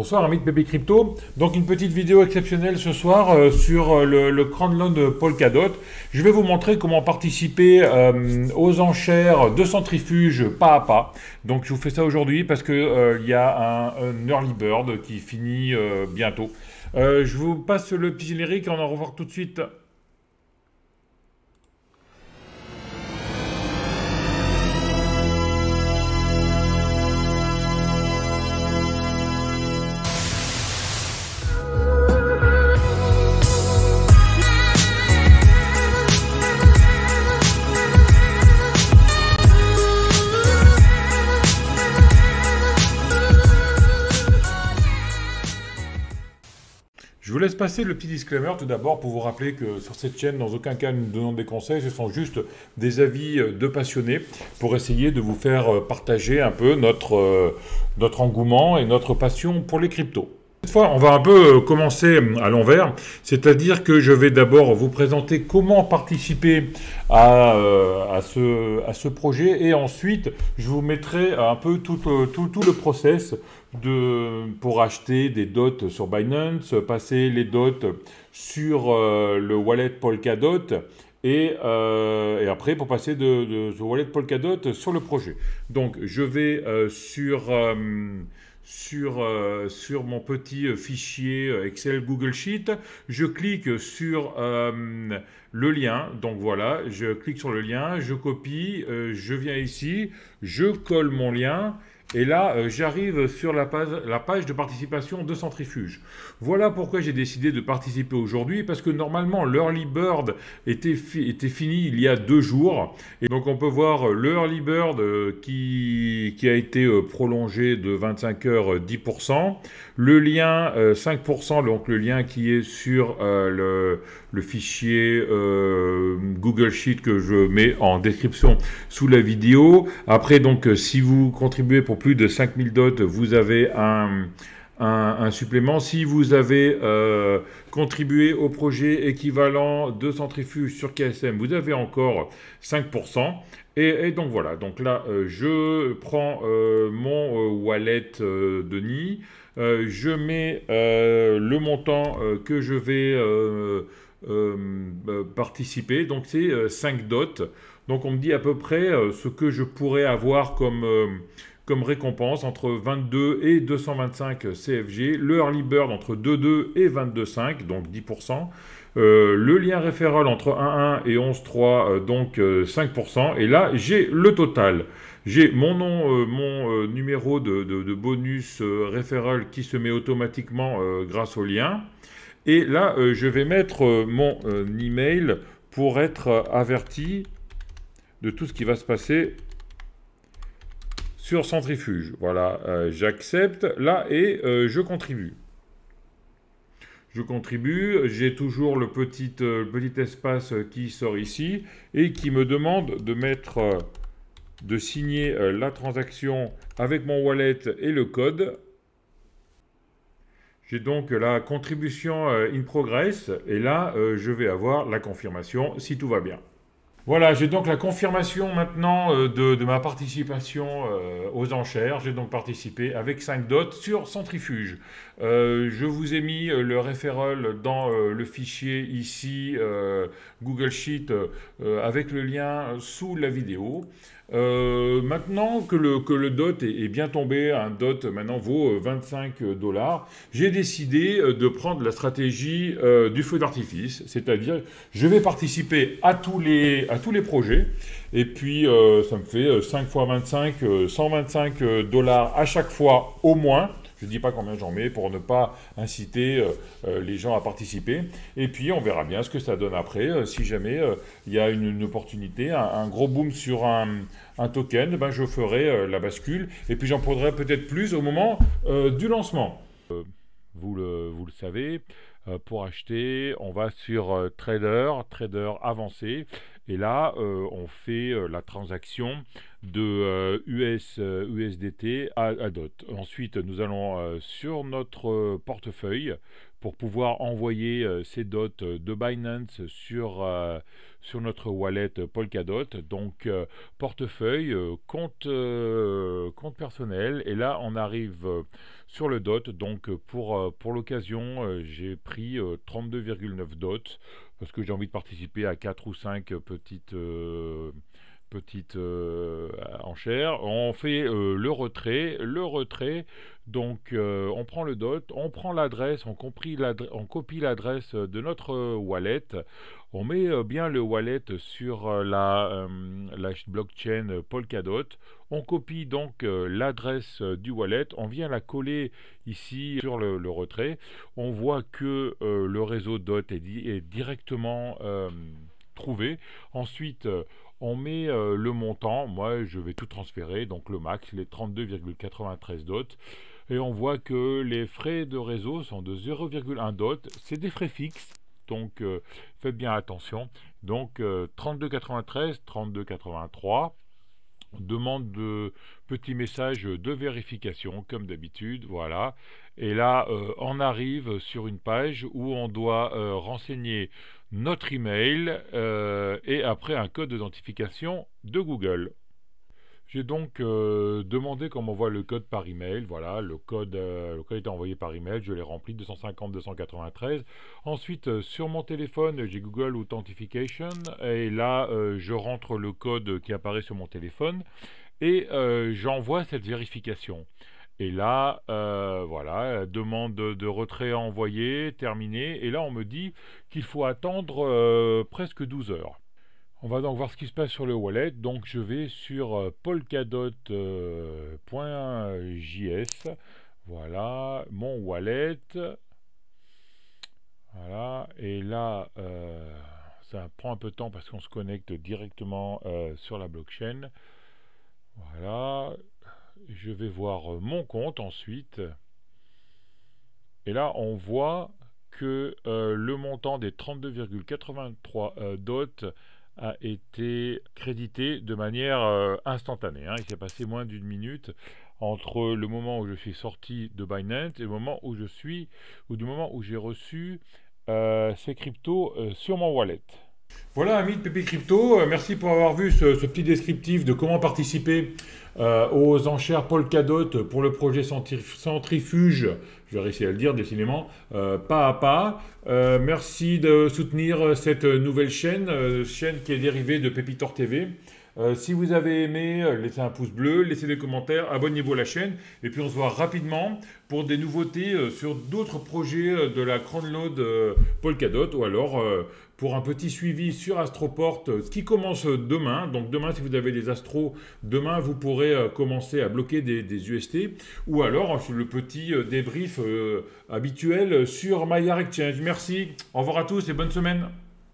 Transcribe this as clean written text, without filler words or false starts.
Bonsoir amis de Pépé Crypto. Donc une petite vidéo exceptionnelle ce soir sur le Crowdloan Polkadot. Je vais vous montrer comment participer aux enchères de centrifuge pas à pas. Donc je vous fais ça aujourd'hui parce que il y a un early bird qui finit bientôt. Je vous passe le petit générique et on en revoit tout de suite. Je vous laisse passer le petit disclaimer tout d'abord pour vous rappeler que sur cette chaîne, dans aucun cas, nous ne donnons des conseils, ce sont juste des avis de passionnés pour essayer de vous faire partager un peu notre engouement et notre passion pour les cryptos. Cette fois, on va un peu commencer à l'envers, c'est-à-dire que je vais d'abord vous présenter comment participer à ce projet et ensuite je vous mettrai un peu tout le process pour acheter des dots sur Binance, passer les dots sur le wallet Polkadot et après pour passer de ce wallet Polkadot sur le projet. Donc je vais sur mon petit fichier Excel Google Sheet, je clique sur le lien, donc voilà, je clique sur le lien, je copie, je viens ici, je colle mon lien, et là, j'arrive sur la page de participation de Centrifuge. Voilà pourquoi j'ai décidé de participer aujourd'hui, parce que normalement, l'Early Bird était fini il y a 2 jours. Et donc, on peut voir l'Early Bird qui a été prolongé de 25 heures 10%. Le lien 5%, donc le lien qui est sur le fichier Google Sheet que je mets en description sous la vidéo. Après, donc, si vous contribuez pour plus de 5000 dots, vous avez un supplément. Si vous avez contribué au projet équivalent de centrifuge sur KSM, vous avez encore 5%. Et donc voilà, donc là, je prends mon wallet Denis, je mets le montant que je vais participer, donc c'est 5 dots. Donc on me dit à peu près ce que je pourrais avoir comme récompense entre 22 et 225 CFG, le early bird entre 2,2 et 22,5, donc 10%, le lien référent entre 1,1 et 11,3, donc 5%, et là j'ai le total. J'ai mon nom, mon numéro de bonus référent qui se met automatiquement grâce au lien, et là je vais mettre mon email pour être averti de tout ce qui va se passer sur Centrifuge. Voilà, j'accepte là et je contribue. Je contribue, j'ai toujours le petit espace qui sort ici et qui me demande de signer la transaction avec mon wallet et le code. J'ai donc la contribution in progress et là je vais avoir la confirmation si tout va bien. Voilà, j'ai donc la confirmation maintenant de ma participation aux enchères. J'ai donc participé avec 5 dots sur Centrifuge. Je vous ai mis le référent dans le fichier ici, Google Sheet, avec le lien sous la vidéo. Maintenant que le dot est bien tombé, un dot maintenant vaut 25 $, j'ai décidé de prendre la stratégie du feu d'artifice, c'est-à-dire je vais participer à tous les projets, et puis ça me fait 5 fois 25, 125 $ à chaque fois au moins. Je ne dis pas combien j'en mets pour ne pas inciter les gens à participer. Et puis, on verra bien ce que ça donne après. Si jamais il y a une opportunité, un gros boom sur un token, ben, je ferai la bascule. Et puis, j'en prendrai peut-être plus au moment du lancement. Vous le savez, pour acheter, on va sur Trader avancé, et là, on fait la transaction de USDT à DOT. Ensuite, nous allons sur notre portefeuille pour pouvoir envoyer ces dots de Binance sur notre wallet Polkadot. Donc, portefeuille, compte personnel, et là, on arrive sur le DOT. Donc, pour l'occasion, j'ai pris 32,9 dots parce que j'ai envie de participer à 4 ou 5 petites enchères. On fait le retrait. Donc on prend le DOT, on prend l'adresse, on copie l'adresse de notre wallet, on met bien le wallet sur la blockchain Polkadot, on copie donc l'adresse du wallet, on vient la coller ici sur le retrait, on voit que le réseau DOT est directement trouvé. Ensuite, on met le montant, moi je vais tout transférer, donc le max, les 32,93 dots, et on voit que les frais de réseau sont de 0,1 dot, c'est des frais fixes, donc faites bien attention. Donc 32,93, 32,83, demande de petit message de vérification comme d'habitude, voilà. Et là, on arrive sur une page où on doit renseigner notre email et après un code d'identification de Google. J'ai donc demandé qu'on m'envoie le code par email. Voilà, le code est envoyé par email. Je l'ai rempli 250 293. Ensuite, sur mon téléphone, j'ai Google Authentication. Et là, je rentre le code qui apparaît sur mon téléphone. Et j'envoie cette vérification. Et là, voilà, demande de retrait envoyé, terminé. Et là, on me dit qu'il faut attendre presque 12 heures. On va donc voir ce qui se passe sur le wallet. Donc je vais sur polkadot.js. Voilà, mon wallet. Voilà, et là, ça prend un peu de temps parce qu'on se connecte directement sur la blockchain. Voilà, je vais voir mon compte ensuite. Et là, on voit que le montant des 32,83 dots a été crédité de manière instantanée. Il s'est passé moins d'une minute entre le moment où je suis sorti de Binance et le moment où du moment où j'ai reçu ces cryptos sur mon wallet. Voilà, amis de PP Crypto, merci pour avoir vu ce petit descriptif de comment participer aux enchères Polkadot pour le projet Centrifuge. Je vais réussir à le dire décidément, pas à pas. Merci de soutenir cette nouvelle chaîne qui est dérivée de Pépitor TV. Si vous avez aimé, laissez un pouce bleu, laissez des commentaires, abonnez-vous à la chaîne, et puis on se voit rapidement pour des nouveautés sur d'autres projets de la Crownload Polkadot, ou alors pour un petit suivi sur Astroport qui commence demain. Donc demain, si vous avez des astros, demain vous pourrez commencer à bloquer des UST, ou alors le petit débrief habituel sur MyYar Exchange. Merci, au revoir à tous et bonne semaine.